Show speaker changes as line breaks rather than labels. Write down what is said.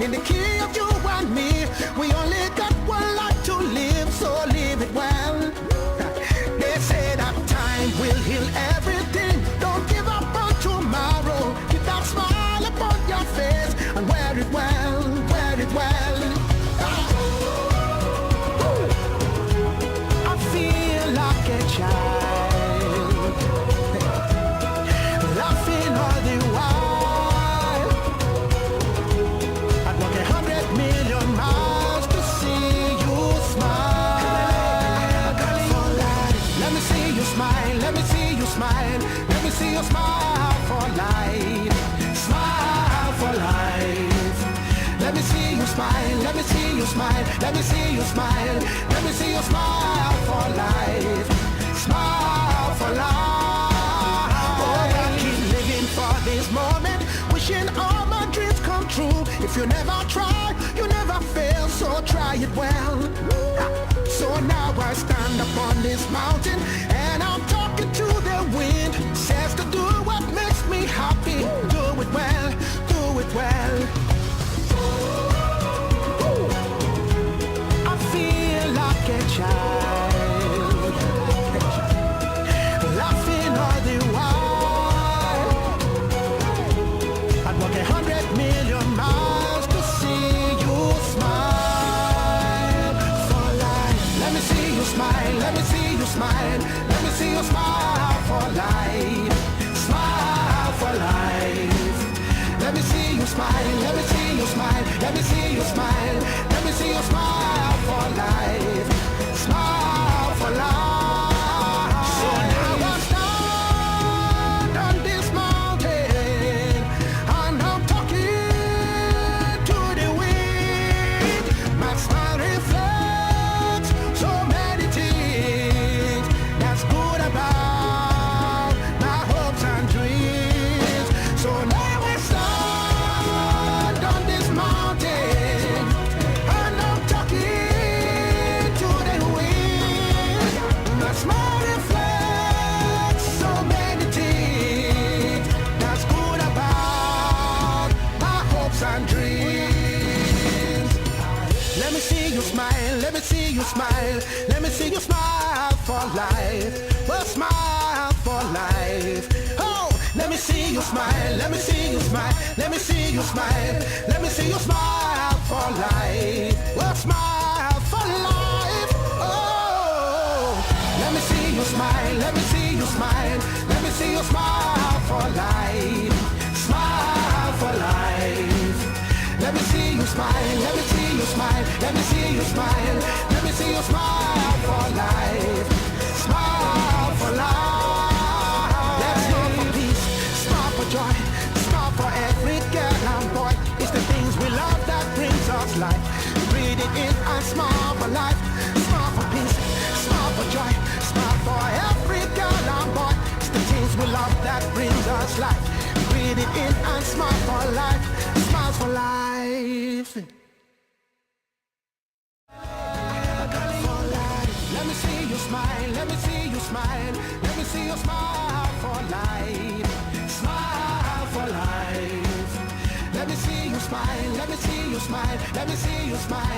in the key of you and me. We only got one life to live, so live it well. They say that time will heal everything. Don't give up on tomorrow. Keep that smile upon your face and wear it well, wear it well. I feel like a child, laughing all the while. I'd walk 100 million miles to see you smile. For life. Let me see you smile, let me see you smile, let me see you smile for life. Smile for life. Let me see you smile, let me see you smile, let me see you smile, let me see you smile for life. Smile for life. Oh, I keep living for this moment, wishing all my dreams come true. If you never try, you never fail, so try it well. So now I stand upon this mountain and I'm talking to the wind. Says to do what makes me happy. Do it well, do it well. I feel like a child, laughing all the while. I'd walk 100 million miles to see you smile for life. Let me see you smile, let me see you smile, let me see you smile for life. Smile for life. Let me see you smile, let me see you smile, let me see you smile, let me see you smile for life. Smile for life. So now I stand on this mountain and I'm talking to the wind. My smile reflects so many things that's good about my hopes and dreams. So now I stand on this mountain and I'm talking to the wind. My smile reflects so many things that's good about my hopes and dreams. Let me see you smile, let me see you smile, let me see you smile for life. Well, smile for life. Oh, let me see you smile, let me see you smile, let me see you smile, let me see you smile for life. Well, smile for life. Oh, let me see you smile, let me see you smile, let me see you smile for life. Smile for life. Let me see you smile, let me see you smile, let me see you smile, let me see you smile for life. Smile for life. Let's smile for peace, smile for joy, smile for every girl and boy. It's the things we love that brings us life. Breathe it in and smile for life. Smile for peace, smile for joy, smile for every girl and boy. It's the things we love that brings us life. Breathe it in and smile for life. Smiles for life. Let me see you smile, let me see you smile, let me see you smile for life. Smile for life. Let me see you smile, let me see you smile, let me see you smile,